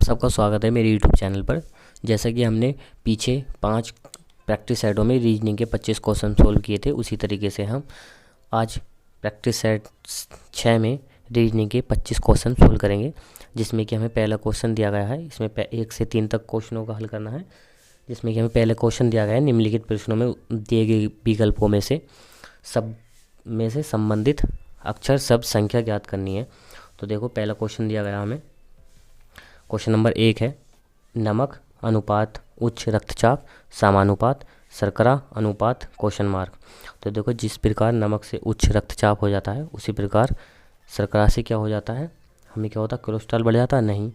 सबका स्वागत है मेरे यूट्यूब चैनल पर। जैसा कि हमने पीछे 5 प्रैक्टिस सेटों में रीजनिंग के 25 क्वेश्चन सोल्व किए थे, उसी तरीके से हम आज प्रैक्टिस सेट 6 में रीजनिंग के 25 क्वेश्चन सोल्व करेंगे, जिसमें कि हमें पहला क्वेश्चन दिया गया है। इसमें 1 से 3 तक क्वेश्चनों का हल करना है, जिसमें कि हमें पहले क्वेश्चन दिया गया है निम्नलिखित प्रश्नों में दिए गए विकल्पों में से संबंधित अक्षर शब्द संख्या ज्ञात करनी है। तो देखो, पहला क्वेश्चन दिया गया हमें। क्वेश्चन नंबर 1 है, नमक अनुपात उच्च रक्तचाप समानुपात शर्करा अनुपात क्वेश्चन मार्क। तो देखो, जिस प्रकार नमक से उच्च रक्तचाप हो जाता है, उसी प्रकार शर्करा से क्या हो जाता है, हमें क्या होता है, कोलेस्ट्रॉल बढ़ जाता है? नहीं।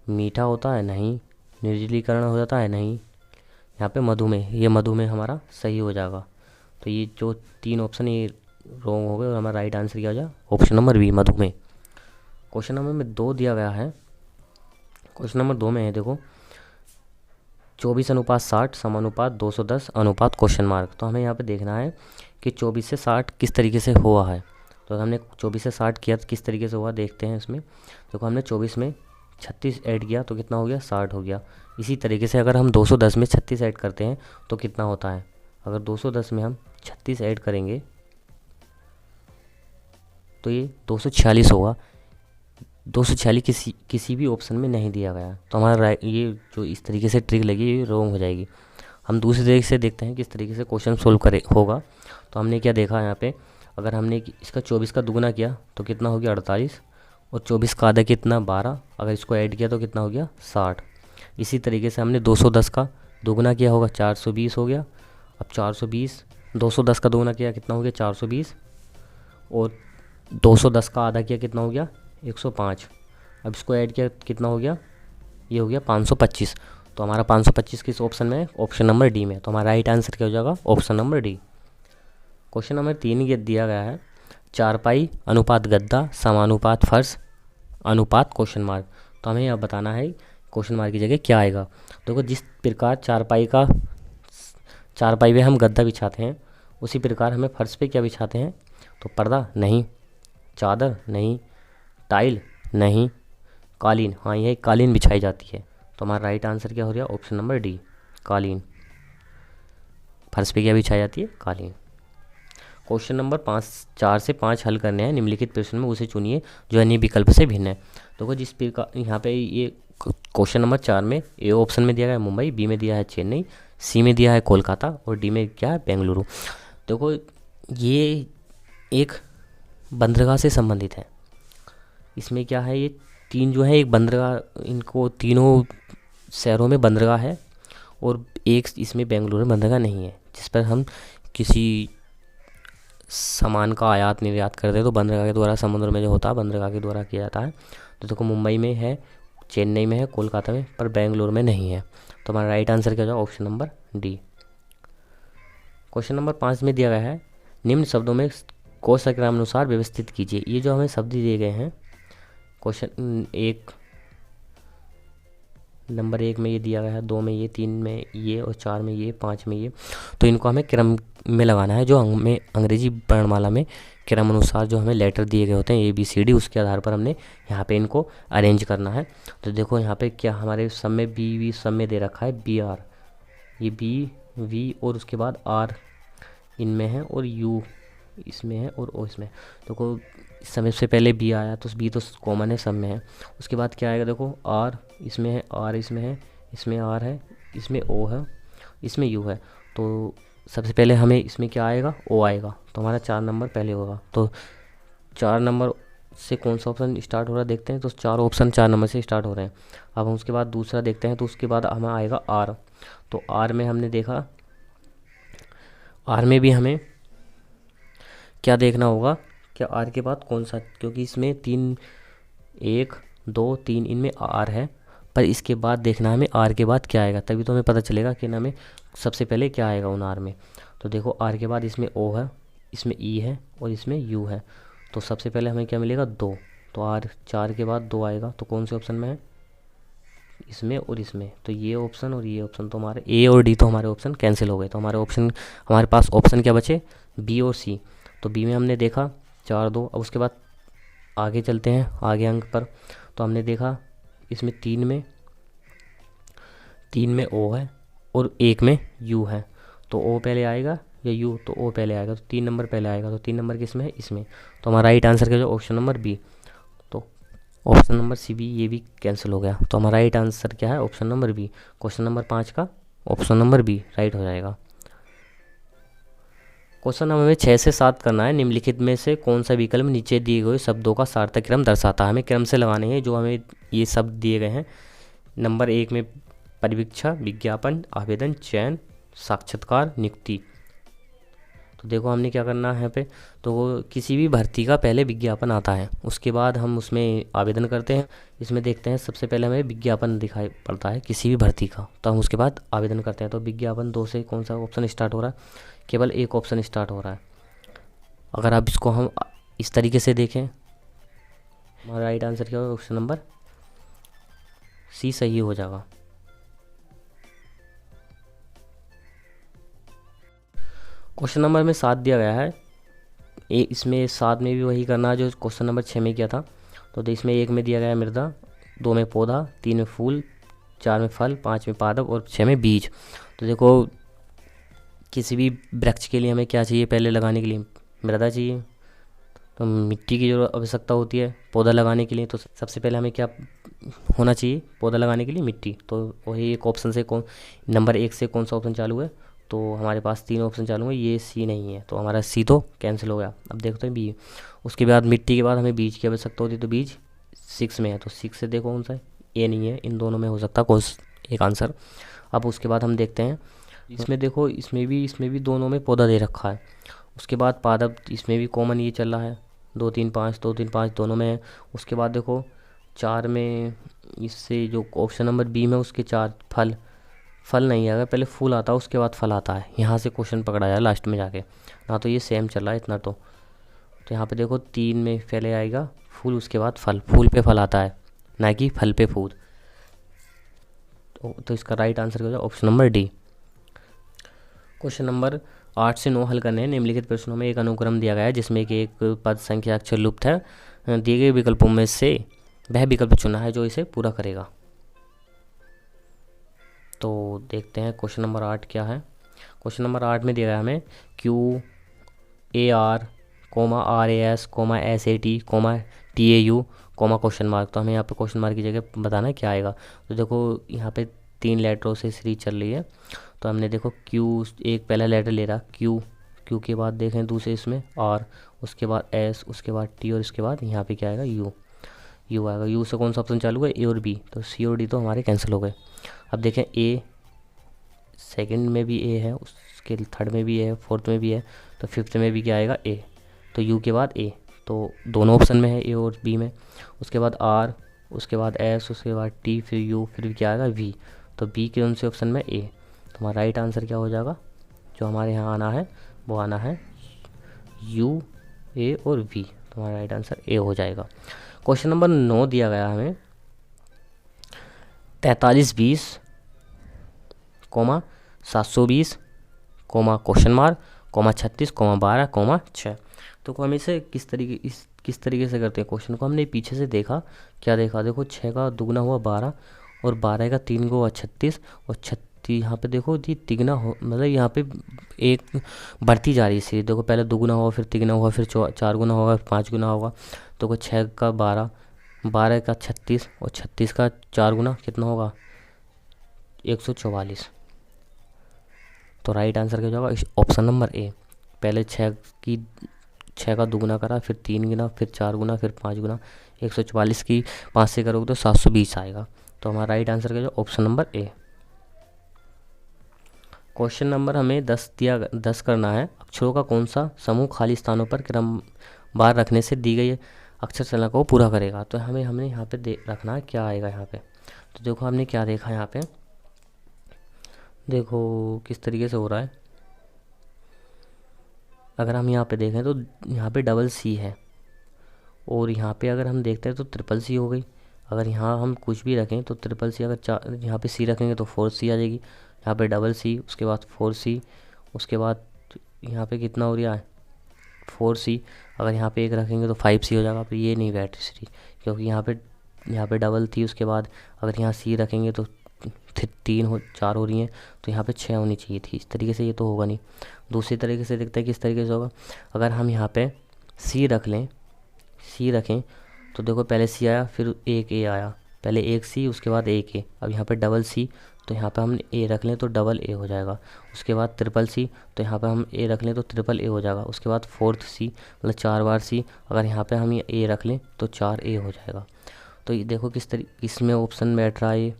मीठा होता है? नहीं। निर्जलीकरण हो जाता है? नहीं। यहाँ पे मधुमेह, ये मधुमेह हमारा सही हो जाएगा। तो ये जो 3 ऑप्शन ये रॉन्ग हो गए और हमारा राइट आंसर क्या हो जाएगा, ऑप्शन नंबर बी मधुमेह। क्वेश्चन नंबर में 2 दिया गया है। क्वेश्चन नंबर 2 में है, देखो 24:60 समानुपात 210 अनुपात क्वेश्चन मार्क। तो हमें यहाँ पे देखना है कि 24 से 60 किस तरीके से हुआ है। तो हमने 24 से 60 किया तो किस तरीके से हुआ देखते हैं इसमें। देखो, हमने 24 में 36 ऐड किया तो कितना हो गया, 60 हो गया। इसी तरीके से अगर हम 210 में 36 ऐड करते हैं तो कितना होता है, अगर 210 में हम 36 ऐड करेंगे तो ये 246 होगा। 246 किसी भी ऑप्शन में नहीं दिया गया, तो हमारा ये जो इस तरीके से ट्रिक लगी ये रॉन्ग हो जाएगी। हम दूसरी तरीके से देखते हैं किस तरीके से क्वेश्चन सोल्व करे होगा। तो हमने क्या देखा यहाँ पे, अगर हमने इसका 24 का दुगुना किया तो कितना हो गया, 48, और 24 का आधा कितना, 12। अगर इसको ऐड किया तो कितना हो गया, 60। इसी तरीके से हमने 210 का दुगुना किया होगा, 420 हो गया। अब 420, 210 का दुगुना किया कितना हो गया, 420, और 210 का आधा किया कितना हो गया, 105। अब इसको ऐड किया कितना हो गया, ये हो गया 525। तो हमारा 525 किस ऑप्शन में है, ऑप्शन नंबर डी में। तो हमारा राइट आंसर क्या हो जाएगा, option number D. Question number 3 ये दिया गया है, चारपाई अनुपात गद्दा समानुपात फर्श अनुपात क्वेश्चन मार्क। तो हमें यह बताना है क्वेश्चन मार्क की जगह क्या आएगा। देखो, जिस प्रकार चारपाई पे हम गद्दा बिछाते हैं, उसी प्रकार हमें फर्श पे क्या बिछाते हैं, तो पर्दा नहीं, चादर नहीं, टाइल नहीं, कालीन, हाँ ये कालीन बिछाई जाती है। तो हमारा राइट आंसर क्या हो गया, ऑप्शन नंबर डी कालीन। फर्श पे क्या बिछाई जाती है, कालीन। क्वेश्चन नंबर 4 से 5 हल करने हैं। निम्नलिखित प्रश्न में उसे चुनिए जो अन्य विकल्प से भिन्न है। देखो, जिस प्रकार यहाँ पे ये क्वेश्चन नंबर 4 में ए ऑप्शन में दिया गया है मुंबई, बी में दिया है चेन्नई, सी में दिया है कोलकाता और डी में क्या है, बेंगलुरु। देखो, ये एक बंदरगाह से संबंधित है। इसमें क्या है, ये 3 जो है एक बंदरगाह, इनको तीनों शहरों में बंदरगाह है और एक इसमें बेंगलुरु में बंदरगाह नहीं है। जिस पर हम किसी सामान का आयात निर्यात करते हैं तो बंदरगाह के द्वारा समुद्र में जो होता है बंदरगाह के द्वारा किया जाता है। तो देखो, मुंबई में है, चेन्नई में है, कोलकाता में, पर बेंगलुरु में नहीं है। तो हमारा राइट आंसर क्या होगा, option number D. Question number 5 में दिया गया है, निम्न शब्दों में कोशक्रमानुसार व्यवस्थित कीजिए। ये जो हमें शब्द दिए गए हैं, क्वेश्चन नंबर 1 में ये दिया गया है, 2 में ये, 3 में ये और 4 में ये, 5 में ये। तो इनको हमें क्रम में लगाना है, जो हमें अंग्रेजी वर्णमाला में क्रम अनुसार जो हमें लेटर दिए गए होते हैं ABCD, उसके आधार पर हमने यहाँ पे इनको अरेंज करना है। तो देखो, यहाँ पे क्या हमारे सब में BV सब में दे रखा है BR, ये BV और उसके बाद R इनमें है और U इसमें है और O इसमें। देखो, समय से पहले B आया तो B तो कॉमन है, सब में है। उसके बाद क्या आएगा, देखो R इसमें है, R इसमें है, इसमें R है, इसमें O है, इसमें U है। तो सबसे पहले हमें इसमें क्या आएगा, O आएगा। तो हमारा 4 नंबर पहले होगा। तो 4 नंबर से कौन सा ऑप्शन स्टार्ट हो रहा है देखते हैं। तो 4 ऑप्शन 4 नंबर से स्टार्ट हो रहे हैं। अब हम उसके बाद दूसरा देखते हैं, तो उसके बाद हमें आएगा R। तो R में हमने देखा, R में भी हमें क्या देखना होगा कि R के बाद कौन सा, क्योंकि इसमें 3 1 2 3 इनमें R है, पर इसके बाद देखना हमें R के बाद क्या आएगा, तभी तो हमें पता चलेगा कि हमें सबसे पहले क्या आएगा उन R में। तो देखो, R के बाद इसमें O है, इसमें E है और इसमें U है। तो सबसे पहले हमें क्या मिलेगा, 2। तो R 4 के बाद 2 आएगा। तो कौन से ऑप्शन में है, इसमें और इसमें। तो ये ऑप्शन और ये ऑप्शन, तो हमारे A और D तो हमारे ऑप्शन कैंसिल हो गए। तो हमारे पास ऑप्शन क्या बचे, B और C। तो B में हमने देखा 4 2। अब उसके बाद आगे चलते हैं, आगे अंक पर। तो हमने देखा इसमें तीन में ओ है और एक में यू है, तो ओ पहले आएगा या यू, तो ओ पहले आएगा, तो 3 नंबर पहले आएगा, तो 3 नंबर किस में है, इसमें। तो हमारा राइट आंसर क्या हो जाएगा, ऑप्शन नंबर बी। तो ऑप्शन नंबर सी भी, ये भी कैंसिल हो गया, तो हमारा राइट आंसर क्या है, option number B. Question number 5 का ऑप्शन नंबर बी राइट हो जाएगा। क्वेश्चन हमें 6 से 7 करना है। निम्नलिखित में से कौन सा विकल्प नीचे दिए गए शब्दों का सार्थक क्रम दर्शाता है। हमें क्रम से लगाने हैं जो हमें ये शब्द दिए गए हैं। नंबर 1 में परिवीक्षा, विज्ञापन, आवेदन, चयन, साक्षात्कार, नियुक्ति। तो देखो हमने क्या करना है यहाँ पे, तो वो किसी भी भर्ती का पहले विज्ञापन आता है, उसके बाद हम उसमें आवेदन करते हैं। इसमें देखते हैं सबसे पहले हमें विज्ञापन दिखाई पड़ता है किसी भी भर्ती का, तो हम उसके बाद आवेदन करते हैं। तो विज्ञापन 2 से कौन सा ऑप्शन स्टार्ट हो रहा है, केवल एक ऑप्शन स्टार्ट हो रहा है। अगर आप इसको हम इस तरीके से देखें, हमारा राइट आंसर क्या होगा, ऑप्शन नंबर सी सही हो जाएगा। क्वेश्चन नंबर में 7 दिया गया है, इसमें 7 में भी वही करना है जो क्वेश्चन नंबर 6 में किया था। तो इसमें 1 में दिया गया है मृदा, 2 में पौधा, 3 में फूल, 4 में फल, 5 में पादप और 6 में बीज। तो देखो किसी भी वृक्ष के लिए हमें क्या चाहिए, पहले लगाने के लिए मृदा चाहिए, तो मिट्टी की जो आवश्यकता होती है पौधा लगाने के लिए, तो सबसे पहले हमें क्या होना चाहिए, पौधा लगाने के लिए मिट्टी। तो वही एक ऑप्शन से कौन, नंबर 1 से कौन सा ऑप्शन चालू है, तो हमारे पास 3 ऑप्शन चालू है, ये सी नहीं है, तो हमारा सी तो कैंसिल हो गया। अब देखते हैं बी। उसके बाद मिट्टी के बाद हमें बीज की आवश्यकता होती है, तो बीज 6 में है, तो 6 से देखो कौन सा है, ए नहीं है, इन दोनों में हो सकता है कोई एक आंसर। अब उसके बाद हम देखते हैं इसमें, देखो इसमें भी दोनों में पौधा दे रखा है। उसके बाद पादप, इसमें भी कॉमन ये चल रहा है, 2 3 5, 2 3 5 दोनों में है। उसके बाद देखो 4 में, इससे जो ऑप्शन नंबर बी में उसके 4 फल, फल नहीं आएगा, पहले फूल आता है उसके बाद फल आता है, यहाँ से क्वेश्चन पकड़ा जाए लास्ट में जाके ना, तो ये सेम चल रहा है इतना। तो यहाँ पे देखो 3 में पहले आएगा फूल, उसके बाद फल, फूल पे फल आता है ना कि फल पे फूल। तो इसका राइट आंसर क्या होगा, option number D. Question number 8 से 9 हल करने हैं। निम्नलिखित प्रश्नों में एक अनुक्रम दिया गया है जिसमें कि एक पद संख्या अक्षर लुप्त है, दिए गए विकल्पों में से वह विकल्प चुना है जो इसे पूरा करेगा। तो देखते हैं क्वेश्चन नंबर 8 क्या है। क्वेश्चन नंबर 8 में दिया गया हमें QAR, RAS, SAT, TAU, question mark. तो हमें यहाँ पे क्वेश्चन मार्क की जगह बताना है क्या आएगा। तो देखो यहाँ पे 3 लेटरों से सीरीज चल रही है, तो हमने देखो Q एक पहला लेटर ले रहा Q के बाद देखें दूसरे इसमें R, उसके बाद S, उसके बाद T और इसके बाद यहाँ पे क्या आएगा U आएगा। U से कौन सा ऑप्शन चालू है, A और B, तो C और D तो हमारे कैंसिल हो गए। अब देखें A सेकंड में भी A है, उसके थर्ड में भी है, फोर्थ में भी है, तो फिफ्थ में भी क्या आएगा A, तो U के बाद A, तो दोनों ऑप्शन में है A और B में। उसके बाद R, उसके बाद S, उसके बाद T, फिर U, फिर क्या आएगा V, तो B के उन से ऑप्शन में A। तो हमारा राइट आंसर क्या हो जाएगा, जो हमारे यहाँ आना है वो आना है U, A और V, तो हमारा राइट आंसर A हो जाएगा। क्वेश्चन नंबर 9 दिया गया हमें 4320, 720, क्वेश्चन मार्क, 36, 12, 6। तो हम इसे किस तरीके से करते हैं, क्वेश्चन को हमने पीछे से देखा, क्या देखा, देखो 6 का दुगना हुआ 12 और 12 का 3 को हुआ 36 और 36 यहाँ पे देखो जी तिगना हो, मतलब यहाँ पे एक बढ़ती जा रही है सीरीज। देखो पहले दुगुना हुआ, फिर तिगना हुआ, फिर 4 गुना होगा, फिर 5 गुना होगा। तो 6 का 12, 12 का 36 और 36 का 4 गुना कितना होगा, 144। तो राइट आंसर क्या होगा, ऑप्शन नंबर ए। पहले 6 का दुगुना करा, फिर 3 गुना, फिर 4 गुना, फिर 5 गुना, 144 की 5 से करोगे तो 720 आएगा। तो हमारा राइट आंसर क्या होगा, option number A. Question number हमें 10 करना है। अक्षरों का कौन सा समूह खाली स्थानों पर क्रमवार रखने से दी गई अक्षर श्रृंखला को पूरा करेगा। तो हमने यहाँ पे रखना है, क्या आएगा यहाँ पे। तो देखो हमने क्या देखा यहाँ पे, देखो किस तरीके से हो रहा है। अगर हम यहाँ पे देखें तो यहाँ पे डबल सी है, और यहाँ पे अगर हम देखते हैं तो ट्रिपल सी हो गई। अगर यहाँ हम कुछ भी रखें तो ट्रिपल सी, अगर यहाँ पे सी रखेंगे तो 4C आ जाएगी। यहाँ पे डबल सी, उसके बाद 4C, उसके बाद यहाँ पे कितना हो रहा है 4C। अगर यहाँ पे एक रखेंगे तो 5C हो जाएगा। पर ये नहीं बैठ रही, क्योंकि यहाँ पे यहाँ पे डबल थी, उसके बाद अगर यहाँ सी रखेंगे तो 4 हो रही हैं, तो यहाँ पे 6 होनी चाहिए थी। इस तरीके से ये तो होगा नहीं। दूसरी तरीके से देखते हैं किस तरीके से होगा। अगर हम यहाँ पे सी रख लें, सी रखें तो देखो पहले सी आया, फिर एक ए आया, पहले एक सी उसके बाद एक ए। अब यहाँ पे डबल सी, तो यहाँ पे हम ए रख लें तो डबल ए हो जाएगा। उसके बाद ट्रिपल सी, तो यहाँ पे हम ए रख लें तो ट्रिपल ए हो जाएगा। उसके बाद फोर्थ सी, मतलब 4 बार सी, अगर यहाँ पे हम ये ए रख लें तो 4 ए हो जाएगा। तो ये देखो किस तरीके इसमें ऑप्शन बैठ रहा है ये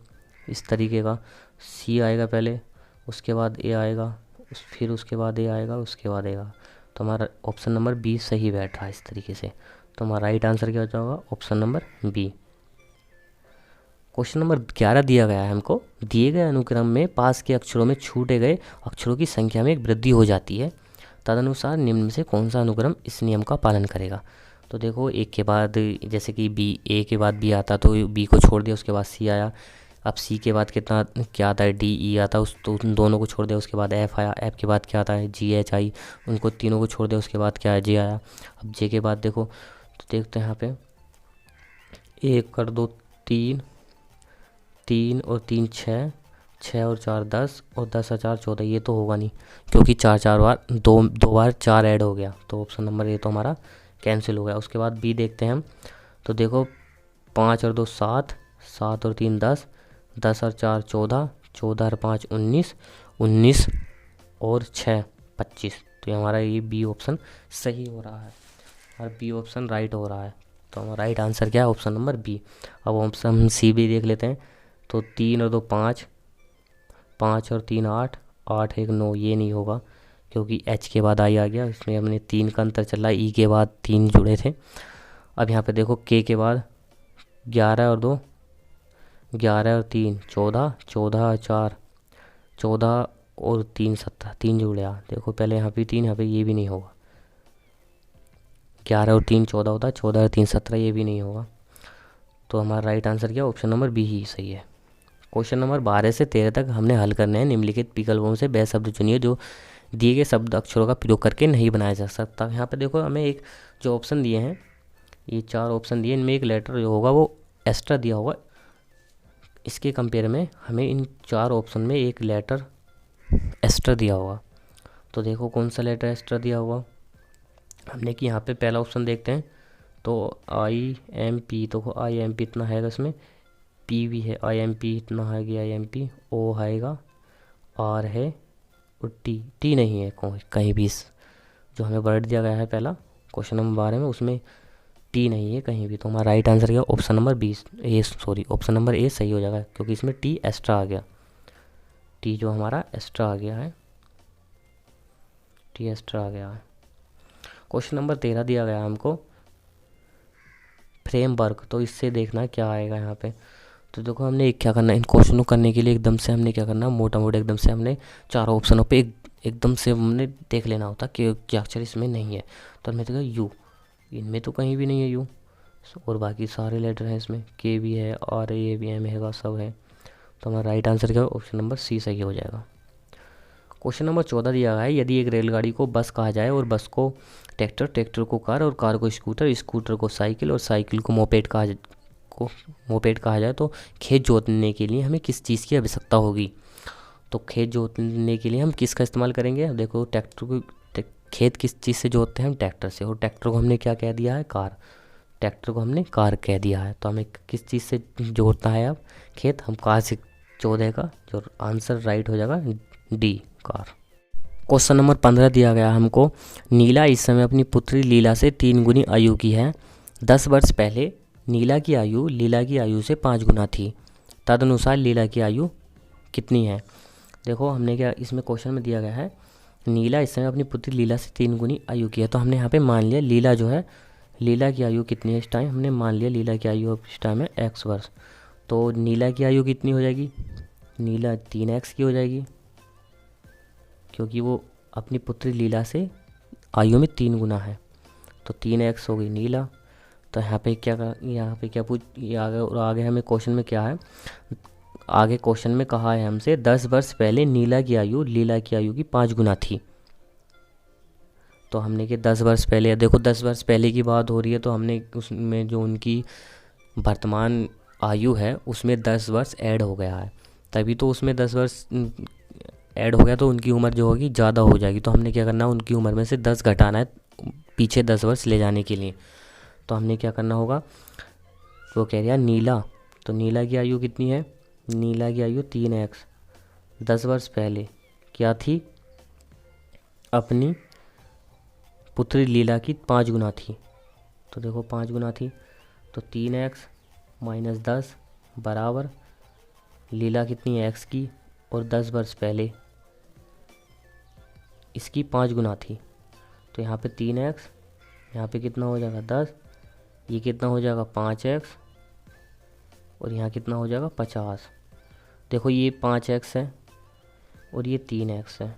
इस तरीके का। सी आएगा पहले, उसके बाद ए आएगा, फिर उसके बाद ए आएगा, उसके बाद ए आएगा। तो हमारा ऑप्शन नंबर बी सही बैठ रहा है इस तरीके से। तो हमारा राइट आंसर क्या हो जाएगा? Option number B. Question number 11 दिया गया है हमको, दिए गए अनुक्रम में पास के अक्षरों में छूटे गए अक्षरों की संख्या में एक वृद्धि हो जाती है, तदनुसार निम्न में से कौन सा अनुक्रम इस नियम का पालन करेगा। तो देखो एक के बाद, जैसे कि बी, ए के बाद बी आता तो बी को छोड़ दिया, उसके बाद सी आया। अब सी के बाद कितना क्या आता है? डी, ई आता, उस तो उन दोनों को छोड़ दिया, उसके बाद एफ आया। एफ के बाद क्या आता है? जी, एच, आई, उनको तीनों को छोड़ दिया, उसके बाद क्या है? जे आया। अब जे के बाद देखो, तो देखते हैं यहाँ पे, एक कर दो 3, 3 और 3 6, 6 और 4 10, और 10 और 4 14। ये तो होगा नहीं, क्योंकि 4 बार दो बार 4 ऐड हो गया, तो ऑप्शन नंबर ए तो हमारा कैंसिल हो गया। उसके बाद बी देखते हैं हम, तो देखो 5 और 2 7, 7 और 3 10, 10 और 4 14, 14 और 5 19, 19 और 6 25। तो ये हमारा ये बी ऑप्शन सही हो रहा है और बी ऑप्शन राइट हो रहा है। तो हमारा राइट आंसर क्या है? Option number B. अब ऑप्शन हम सी भी देख लेते हैं। तो 3 और 2 5, 5 और 3 8, 8 1 9। ये नहीं होगा, क्योंकि एच के बाद आई आ गया, इसमें हमने 3 का अंतर चला, ई के बाद 3 जुड़े थे। अब यहाँ पे देखो के बाद 11 और 2, 11 और 3 14, 14 और 4 14 और 3 17, 3 जुड़ गया। देखो पहले यहाँ पे 3, यहाँ पे ये भी नहीं होगा। 11 और 3 14 होता है, 14 और 3 17, ये भी नहीं होगा। तो हमारा राइट आंसर क्या? ऑप्शन नंबर बी ही सही है। क्वेश्चन नंबर 12 से 13 तक हमने हल करने हैं। निम्नलिखित विकल्पों से वह शब्द चुनिए जो दिए गए शब्द अक्षरों का प्रयोग करके नहीं बनाया जा सकता। यहाँ पे देखो हमें एक जो ऑप्शन दिए हैं, ये 4 ऑप्शन दिए, इनमें एक लेटर जो होगा वो एक्स्ट्रा दिया होगा। इसके कंपेयर में हमें इन 4 ऑप्शन में एक लेटर एक्स्ट्रा दिया होगा। तो देखो कौन सा लेटर एक्स्ट्रा दिया होगा हमने, कि यहाँ पे पहला ऑप्शन देखते हैं। तो आई एम पी, तो आई एम पी इतना है, इसमें पी भी है, आई एम पी इतना है कि आई एम पी, ओ आएगा, आर है, और टी नहीं है कहीं भी। इस जो हमें वर्ड दिया गया है पहला क्वेश्चन नंबर 12 में, उसमें टी नहीं है कहीं भी। तो हमारा राइट आंसर क्या? Option number option number A सही हो जाएगा, क्योंकि इसमें टी एक्स्ट्रा आ गया। टी जो हमारा एक्स्ट्रा आ गया है, टी एक्स्ट्रा आ गया है। क्वेश्चन नंबर 13 दिया गया हमको, फ्रेमवर्क। तो इससे देखना क्या आएगा यहाँ पे। तो देखो हमने क्या करना है, इन क्वेश्चनों को करने के लिए एकदम से हमने क्या करना है, मोटा मोटा एकदम से हमने 4 ऑप्शनों पे एकदम से हमने देख लेना होता कि क्या अक्षर इसमें नहीं है। तो हमने देखा यू, इनमें तो कहीं भी नहीं है यू, और बाकी सारे लेटर हैं इसमें, के भी है, आर ए भी, एम है, सब है। तो हमारा राइट आंसर क्या है? ऑप्शन नंबर सी सही हो जाएगा। क्वेश्चन नंबर 14 दिया गया है, यदि एक रेलगाड़ी को बस कहा जाए और बस को ट्रैक्टर, ट्रैक्टर को कार और कार को स्कूटर, स्कूटर को साइकिल और साइकिल को मोपेड कहा जाए तो खेत जोतने के लिए हमें किस चीज़ की आवश्यकता होगी। तो खेत जोतने के लिए हम किसका इस्तेमाल करेंगे? देखो ट्रैक्टर को, खेत किस चीज़ से जोतते हैं? हम ट्रैक्टर से। और ट्रैक्टर को हमने क्या कह दिया है? कार। ट्रैक्टर को हमने कार कह दिया है। तो हमें किस चीज़ से जोतना है अब खेत? हम कार से जोतेगा। जो आंसर राइट हो जाएगा डी, कार। क्वेश्चन नंबर 15 दिया गया हमको, नीला इस समय अपनी पुत्री लीला से 3 गुनी आयु की है। 10 वर्ष पहले नीला की आयु लीला की आयु से 5 गुना थी, तदनुसार लीला की आयु कितनी है। देखो हमने क्या इसमें क्वेश्चन में दिया गया है, नीला इस समय अपनी पुत्री लीला से 3 गुनी आयु की है। तो हमने यहाँ पे मान लिया लीला जो है, लीला की आयु कितनी है इस टाइम, हमने मान लिया लीला की आयु इस टाइम है x वर्ष। तो नीला की आयु कितनी हो जाएगी? नीला 3x की हो जाएगी, क्योंकि वो अपनी पुत्री लीला से आयु में 3 गुना है। तो 3x हो गई नीला। तो यहाँ पे क्या पूछ, ये आगे हमें क्वेश्चन में क्या है, आगे क्वेश्चन में कहा है हमसे 10 वर्ष पहले नीला की आयु लीला की आयु की 5 गुना थी। तो हमने कि 10 वर्ष पहले, देखो 10 वर्ष पहले की बात हो रही है, तो हमने उसमें जो उनकी वर्तमान आयु है उसमें 10 वर्ष ऐड हो गया है, तभी तो उसमें 10 वर्ष ऐड हो गया, तो उनकी उम्र जो होगी ज़्यादा हो जाएगी। तो हमने क्या करना है, उनकी उम्र में से 10 घटाना है पीछे 10 वर्ष ले जाने के लिए। तो हमने क्या करना होगा, वो कह रहा नीला, तो नीला की आयु कितनी है, नीला की आयु 3x 10 वर्ष पहले क्या थी, अपनी पुत्री लीला की 5 गुना थी। तो देखो 5 गुना थी, तो 3x माइनस 10 बराबर लीला कितनी है x की, और 10 वर्ष पहले इसकी 5 गुना थी। तो यहाँ पे 3x, यहाँ पे कितना हो जाएगा 10, ये कितना हो जाएगा 5x, और यहाँ कितना हो जाएगा 50। देखो ये 5x है और ये 3x है,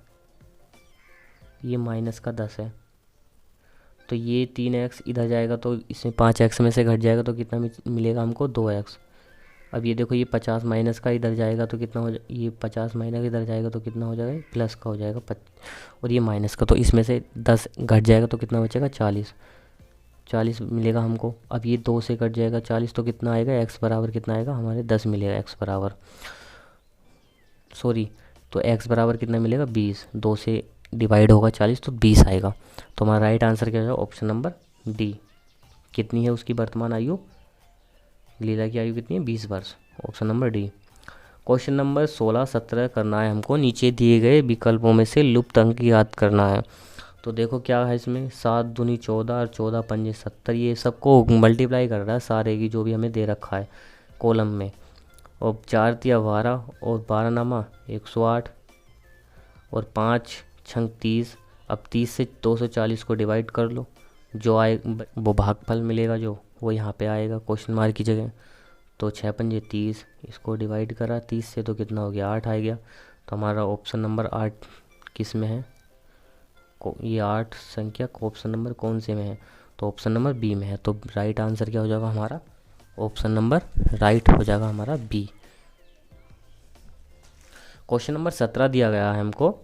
ये माइनस का 10 है, तो ये 3x इधर जाएगा तो इसमें 5x में से घट जाएगा तो कितना मिलेगा हमको 2x। अब ये देखो ये 50 माइनस का इधर जाएगा तो कितना हो ये 50 माइनस इधर जाएगा तो कितना हो जाएगा, प्लस का हो जाएगा और ये माइनस का, तो इसमें से 10 घट जाएगा तो कितना बचेगा 40 मिलेगा हमको। अब ये 2 से कट जाएगा 40 तो कितना आएगा, x बराबर कितना आएगा हमारे 10 मिलेगा, x बराबर सॉरी, तो x बराबर कितना मिलेगा 20, 2 से डिवाइड होगा 40 तो 20 आएगा। तो हमारा राइट आंसर क्या होगा, ऑप्शन नंबर डी। कितनी है उसकी वर्तमान आयु, लीला की आयु कितनी है 20 वर्ष, option number D. Question number 16-17 करना है हमको, नीचे दिए गए विकल्पों में से लुप्त अंक याद करना है। तो देखो क्या है इसमें, 7 दूनी 14 और 14 पंजे 70, ये सबको मल्टीप्लाई कर रहा है सारे की जो भी हमें दे रखा है कॉलम में। और 4 तिया 12 और 12 नामा 108 और 5 छंग 30। अब 30 से 240 को डिवाइड कर लो, जो आए वो भागफल मिलेगा जो वो यहाँ पे आएगा क्वेश्चन मार्क की जगह। तो 6 पंजे 30, इसको डिवाइड करा 30 से तो कितना हो गया 8 आ गया। तो हमारा ऑप्शन नंबर 8 किस में है, ये 8 संख्या ऑप्शन नंबर कौन से में है, तो ऑप्शन नंबर बी में है। तो राइट आंसर क्या हो जाएगा हमारा, ऑप्शन नंबर राइट हो जाएगा हमारा बी। क्वेश्चन नंबर 17 दिया गया है हमको,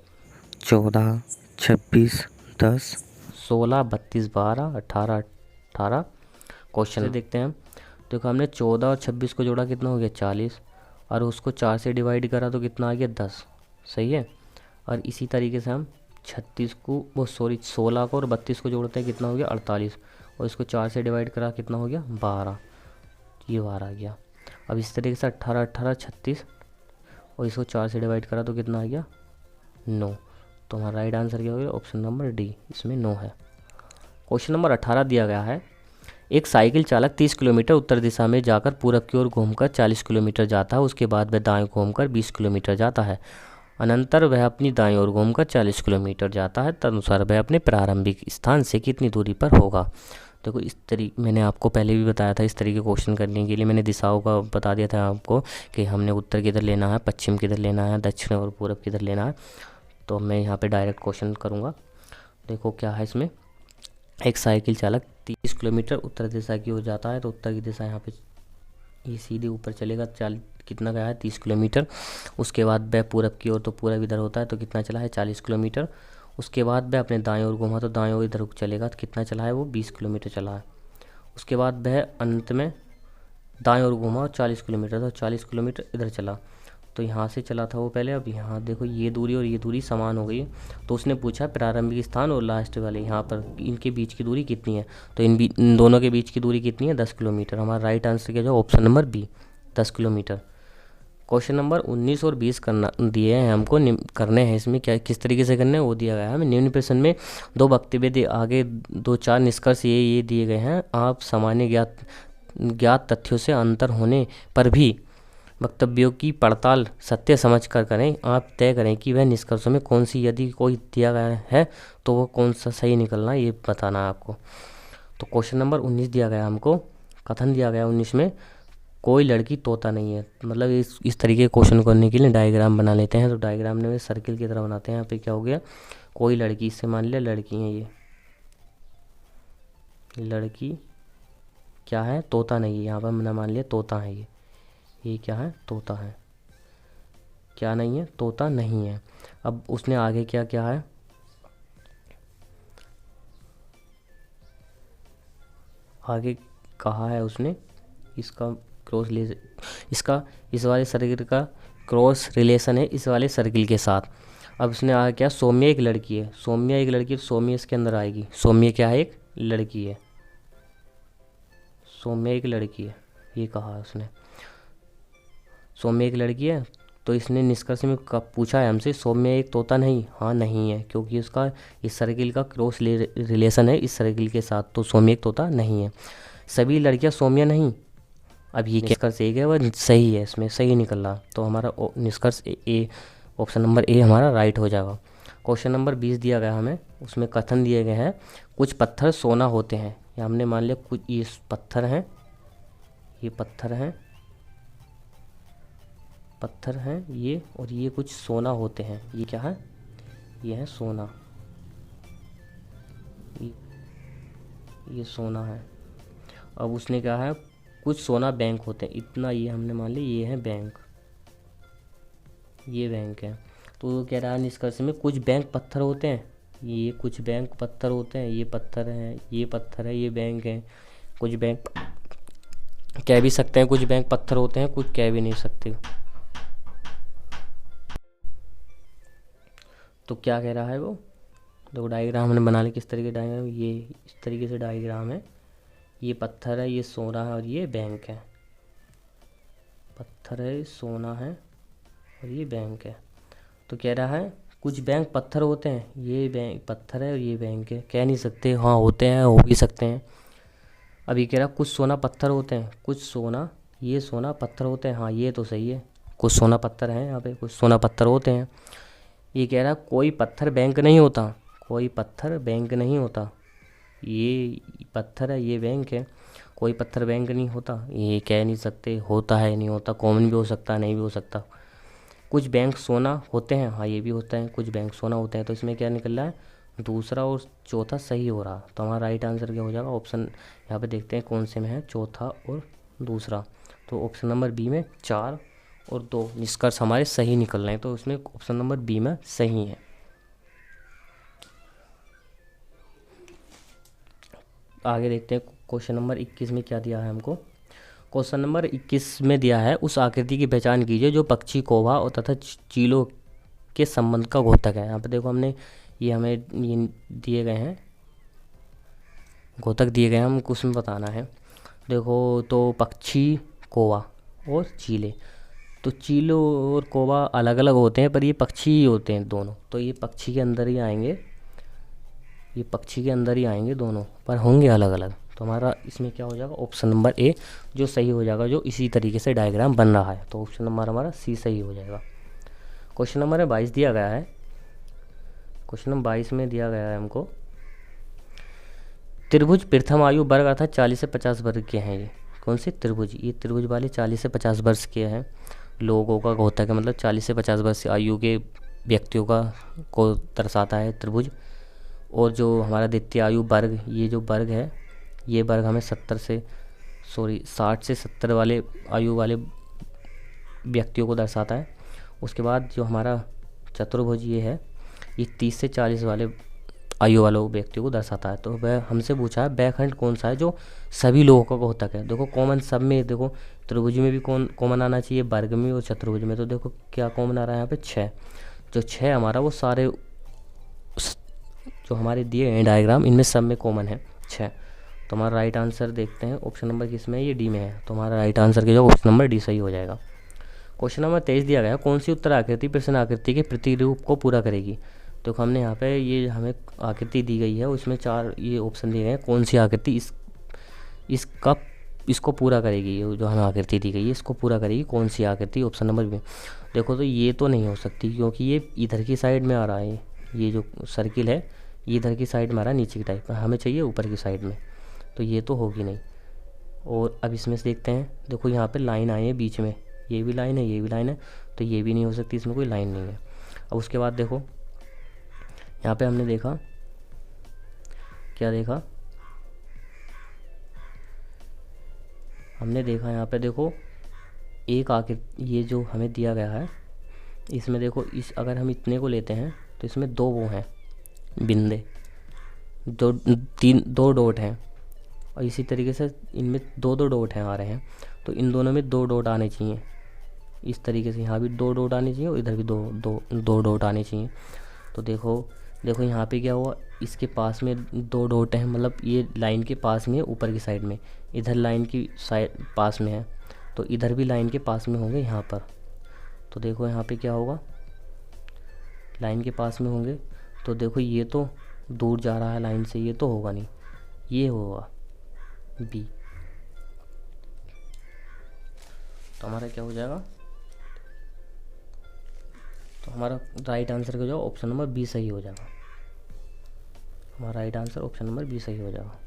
14 26 10 16 32 12 18 18। क्वेश्चन देखते हैं हम। देखो हमने 14 और 26 को जोड़ा कितना हो गया 40, और उसको 4 से डिवाइड करा तो कितना आ गया 10, सही है। और इसी तरीके से हम 36 को वो सॉरी 16 को और 32 को जोड़ते हैं कितना हो गया 48, और इसको 4 से डिवाइड करा कितना हो गया 12, ये 12 आ गया। अब इस तरीके से 18 18 36 और इसको 4 से डिवाइड करा तो कितना आ गया 9। तो हमारा राइट आंसर क्या हो गया, ऑप्शन नंबर डी, इसमें 9 है। क्वेश्चन नंबर 18 दिया गया है, एक साइकिल चालक 30 किलोमीटर उत्तर दिशा में जाकर पूरब की ओर घूमकर 40 किलोमीटर जाता है, उसके बाद वह दाएं घूमकर 20 किलोमीटर जाता है, अनंतर वह अपनी दाएं ओर घूमकर 40 किलोमीटर जाता है, तदनुसार वह अपने प्रारंभिक स्थान से कितनी दूरी पर होगा। देखो इस तरीके मैंने आपको पहले भी बताया था, इस तरीके क्वेश्चन करने के लिए मैंने दिशाओं का बता दिया था आपको कि हमने उत्तर किधर लेना है, पश्चिम किधर लेना है, दक्षिण और पूरब किधर लेना है। तो मैं यहाँ पे डायरेक्ट क्वेश्चन करूँगा। देखो क्या है इसमें, एक साइकिल चालक 30 किलोमीटर उत्तर दिशा की ओर जाता है, तो उत्तर की दिशा यहाँ पे ये सीधे ऊपर चलेगा, कितना गया है 30 किलोमीटर। उसके बाद वह पूरब की ओर, तो पूरब इधर होता है तो कितना चला है 40 किलोमीटर। उसके बाद वह अपने दाएं ओर घूमा तो दाएं ओर इधर चलेगा तो कितना चला है वो 20 किलोमीटर चला है। उसके बाद वह अंत में दाएं ओर घूमा और 40 किलोमीटर, तो 40 किलोमीटर इधर चला, तो यहाँ से चला था वो पहले। अब यहाँ देखो ये दूरी और ये दूरी समान हो गई, तो उसने पूछा प्रारंभिक स्थान और लास्ट वाले यहाँ पर इनके बीच की दूरी कितनी है, तो इन दोनों के बीच की दूरी कितनी है 10 किलोमीटर। हमारा राइट आंसर क्या जो option number B 10 kilometre. Question number 19 और 20 करना दिए हैं हमको, करने हैं इसमें क्या किस तरीके से करने हैं वो दिया गया है हमें। निम्न प्रश्न में 2 वक्तव्य आगे 2-4 निष्कर्ष ये दिए गए हैं, आप सामान्य ज्ञात तथ्यों से अंतर होने पर भी वक्तव्यों की पड़ताल सत्य समझकर करें। आप तय करें कि वह निष्कर्षों में कौन सी, यदि कोई दिया गया है तो वो कौन सा सही निकलना ये बताना है आपको। तो क्वेश्चन नंबर 19 दिया गया हमको, कथन दिया गया 19 में, कोई लड़की तोता नहीं है। मतलब इस तरीके के क्वेश्चन करने के लिए डायग्राम बना लेते हैं। तो डायग्राम में सर्किल की तरह बनाते हैं। यहाँ पे क्या हो गया, कोई लड़की, इससे मान लिया लड़की है, ये लड़की क्या है तोता नहीं है। यहाँ पर मैंने मान लिया तोता है, ये क्या है तोता है, क्या नहीं है तोता नहीं है। अब उसने आगे क्या क्या है, आगे कहा है उसने इसका क्रॉस रिलेशन, इसका इस वाले सर्किल का क्रॉस रिलेशन है इस वाले सर्किल के साथ। अब उसने आया क्या, सौम्या एक लड़की है, सौम्या एक लड़की, सौम्या इसके अंदर आएगी। सौम्या क्या है, एक लड़की है, सौम्या एक लड़की है, ये कहा उसने, सौम्या एक लड़की है। तो इसने निष्कर्ष में पूछा है हमसे, सौम्या एक तोता नहीं, हाँ नहीं है, क्योंकि उसका इस सर्किल का क्रॉस रिलेशन है इस सर्किल के साथ, तो सौम्या एक तोता नहीं है। सभी लड़कियां सौम्या नहीं, अब ये निष्कर्ष एक है वह सही है, इसमें सही निकल रहा, तो हमारा निष्कर्ष ए, ऑप्शन नंबर ए हमारा राइट हो जाएगा। क्वेश्चन नंबर 20 दिया गया हमें, उसमें कथन दिए गए हैं कुछ पत्थर सोना होते हैं, या हमने मान लिया कुछ ये पत्थर हैं, ये पत्थर हैं, पत्थर हैं ये, और ये कुछ सोना होते हैं, ये क्या है, ये है सोना, ये सोना है। अब उसने कहा है कुछ सोना बैंक होते हैं, इतना ये हमने मान लिया ये है बैंक, ये बैंक है। तो वो कह रहा है निष्कर्ष में कुछ बैंक पत्थर होते हैं, ये कुछ बैंक पत्थर होते हैं, ये पत्थर हैं, ये पत्थर है, ये बैंक है। कुछ बैंक कह भी सकते हैं कुछ बैंक पत्थर होते हैं, कुछ कह भी नहीं सकते। तो क्या कह रहा है वो, देखो डायग्राम हमने बना लिया, किस तरीके डायग्राम, ये इस तरीके से डायग्राम है, ये पत्थर है, ये सोना है, और ये बैंक है, पत्थर है, सोना है, और ये बैंक है। तो कह रहा है कुछ बैंक पत्थर होते हैं, ये बैंक पत्थर है और ये बैंक है, कह नहीं सकते, हाँ होते हैं, हो भी सकते हैं। अब ये कह रहा कुछ सोना पत्थर होते हैं, कुछ सोना, ये सोना पत्थर होते हैं, हाँ ये तो सही है, कुछ सोना पत्थर हैं यहाँ पे, कुछ सोना पत्थर होते हैं। ये कह रहा कोई पत्थर बैंक नहीं होता, कोई पत्थर बैंक नहीं होता, ये पत्थर है, ये बैंक है, कोई पत्थर बैंक नहीं होता, ये कह नहीं सकते, होता है नहीं होता, कॉमन भी हो सकता है, नहीं भी हो सकता। कुछ बैंक सोना होते हैं, हाँ ये भी होता है, कुछ बैंक सोना होते हैं। तो इसमें क्या निकल रहा है, दूसरा और चौथा सही हो रहा, तो हमारा राइट आंसर क्या हो जाएगा, ऑप्शन यहाँ पे देखते हैं कौन से में है, चौथा और दूसरा। तो ऑप्शन नंबर बी में 4 और 2 निष्कर्ष हमारे सही निकल रहे हैं, तो उसमें ऑप्शन नंबर बी में सही है। आगे देखते हैं क्वेश्चन नंबर 21 में क्या दिया है हमको। क्वेश्चन नंबर 21 में दिया है उस आकृति की पहचान कीजिए जो पक्षी, कौवा और तथा चीलों के संबंध का घोतक है। यहाँ पे देखो हमने ये हमें ये दिए गए हैं, घोतक दिए गए हैं, हमको उसमें बताना है। देखो तो पक्षी, कौवा और चीले, तो चीलो और कौवा अलग अलग होते हैं, पर ये पक्षी ही होते हैं दोनों, तो ये पक्षी के अंदर ही आएंगे, ये पक्षी के अंदर ही आएंगे दोनों, पर होंगे अलग अलग। तो हमारा इसमें क्या हो जाएगा, ऑप्शन नंबर ए जो सही हो जाएगा, जो इसी तरीके से डायग्राम बन रहा है, तो ऑप्शन नंबर हमारा सी सही हो जाएगा। क्वेश्चन नंबर 22 दिया गया है, क्वेश्चन नंबर 22 में दिया गया है हमको त्रिभुज प्रथम आयु वर्ग अर्थात 40 से 50 वर्ग के हैं। ये कौन से त्रिभुज, ये त्रिभुज वाले 40 से 50 वर्ष के हैं लोगों का घोतक है, मतलब 40 से 50 वर्ष आयु के व्यक्तियों का को दर्शाता है त्रिभुज। और जो हमारा द्वितीय आयु वर्ग, ये जो वर्ग है, ये वर्ग हमें 60 से 70 वाले आयु वाले व्यक्तियों को दर्शाता है। उसके बाद जो हमारा चतुर्भुज ये है, ये 30 से 40 वाले आयु वालों व्यक्तियों को दर्शाता है। तो वह हमसे पूछा है वह कौन सा है जो सभी लोगों का घोतक है। देखो कॉमन सब में, देखो त्रिभुज में भी कॉमन आना चाहिए, वर्ग में और चतुर्भुज में। तो देखो क्या कॉमन आ रहा है यहाँ पे 6, जो 6 हमारा वो सारे जो हमारे दिए हैं डायग्राम, इनमें सब में कॉमन है 6। तो हमारा राइट आंसर देखते हैं ऑप्शन नंबर किस में है, ये डी में है, तो हमारा राइट आंसर के जो ऑप्शन नंबर डी सही हो जाएगा। क्वेश्चन नंबर 23 दिया गया कौन सी उत्तर आकृति प्रश्न आकृति के प्रतिरूप को पूरा करेगी। तो हमने यहाँ पे ये हमें आकृति दी गई है, उसमें 4 ये ऑप्शन दिए गए हैं, कौन सी आकृति इसको पूरा करेगी, ये जो हमें आकृति दी गई है इसको पूरा करेगी, कौन सी आकृति, ऑप्शन नंबर बी। देखो तो ये तो नहीं हो सकती, क्योंकि ये इधर की साइड में आ रहा है, ये जो सर्किल है ये इधर की साइड में आ रहा है, नीचे की टाइप, हमें चाहिए ऊपर की साइड में, तो ये तो होगी नहीं। और अब इसमें से देखते हैं, देखो यहाँ पे लाइन आई है बीच में, ये भी लाइन है, ये भी लाइन है, तो ये भी नहीं हो सकती, इसमें कोई लाइन नहीं है। अब उसके बाद देखो यहाँ पे हमने देखा, क्या देखा, हमने देखा यहाँ पे देखो एक आकृति, ये जो हमें दिया गया है इसमें देखो, इस अगर हम इतने को लेते हैं तो इसमें 2 वो हैं बिंदे, 2 डॉट हैं, और इसी तरीके से इनमें 2-2 डॉट हैं आ रहे हैं, तो इन दोनों में 2 डॉट आने चाहिए। इस तरीके से यहाँ भी 2 डॉट आने चाहिए और इधर भी 2 डॉट आने चाहिए। तो देखो यहाँ पे क्या हुआ, इसके पास में 2 डॉट हैं, मतलब ये लाइन के पास में है ऊपर की साइड में, इधर लाइन की साइड पास में है, तो इधर भी लाइन के पास में होंगे यहाँ पर। तो देखो यहाँ पे क्या होगा, लाइन के पास में होंगे, तो देखो ये तो दूर जा रहा है लाइन से, ये तो होगा नहीं, ये होगा बी। तो हमारा क्या हो जाएगा, तो हमारा राइट आंसर क्या हो जाएगा, ऑप्शन नंबर बी सही हो जाएगा। हमारा right answer option number B सही हो जाएगा।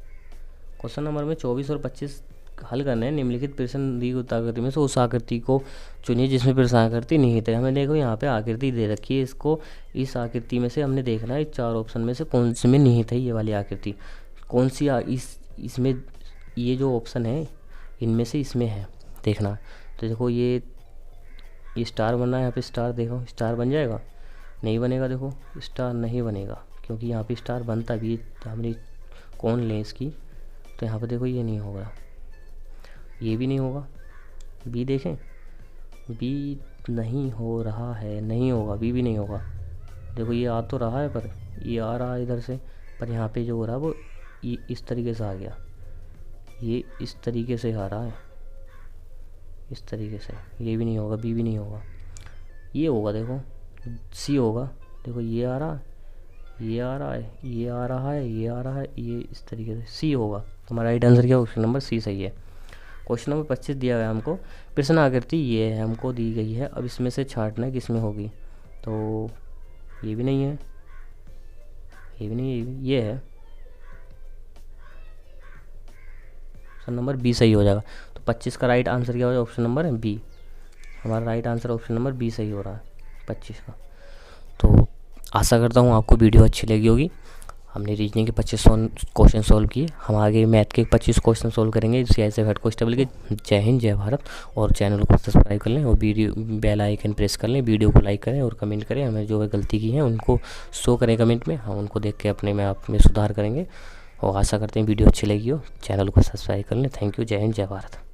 क्वेश्चन नंबर में 24 और 25 हल करने हैं। निम्नलिखित प्रश्न दी गई आकृति में से उस आकृति को चुनिए जिसमें प्रश्न आकृति निहित है। हमें देखो यहाँ पे आकृति दे रखी है, इसको इस आकृति में से हमने देखना है 4 ऑप्शन में से कौन से में निहित है ये वाली आकृति, कौन सी इसमें ये जो ऑप्शन है इनमें से इसमें है देखना। तो देखो ये स्टार बनना है, यहाँ पे स्टार देखो स्टार बन जाएगा, नहीं बनेगा, देखो स्टार नहीं बनेगा क्योंकि यहाँ पे स्टार बनता भी हमने कौन लें इसकी, तो यहाँ पे देखो ये नहीं होगा, ये भी नहीं होगा, बी देखें, बी नहीं हो रहा है, नहीं होगा, बी भी नहीं होगा। देखो ये आ तो रहा है पर ये आ रहा है इधर से, पर यहाँ पे जो हो रहा है वो ये इस तरीके से आ गया, ये इस तरीके से आ रहा है, इस तरीके से, ये भी नहीं होगा, बी भी नहीं होगा, ये होगा, देखो सी होगा, देखो ये आ रहा है, ये आ रहा है, ये आ रहा है, ये आ रहा है, ये इस तरीके से सी होगा। हमारा राइट आंसर क्या, ऑप्शन नंबर सी सही है। क्वेश्चन नंबर 25 दिया गया हमको, प्रश्न आकृति ये है हमको दी गई है, अब इसमें से छांटना किस में होगी, तो ये भी नहीं है, ये भी नहीं है, ये है, ऑप्शन नंबर बी सही हो जाएगा। तो 25 का राइट आंसर क्या हो जाएगा, ऑप्शन नंबर बी। हमारा right answer option number B सही हो रहा है 25 का। तो आशा करता हूँ आपको वीडियो अच्छी लगी होगी। हमने रीजनिंग के 25 क्वेश्चन सॉल्व किए, हम आगे मैथ के 25 क्वेश्चन सॉल्व करेंगे CISF हेड कांस्टेबल के। जय हिंद, जय भारत। और चैनल को सब्सक्राइब कर लें और वीडियो बेल आइकन प्रेस कर लें, वीडियो को लाइक करें और कमेंट करें। हमें जो गलती की है उनको शो करें कमेंट में, हम उनको देख के अपने में आप में सुधार करेंगे। और आशा करते हैं वीडियो अच्छी लगी हो, चैनल को सब्सक्राइब कर लें। थैंक यू, जय हिंद, जय भारत।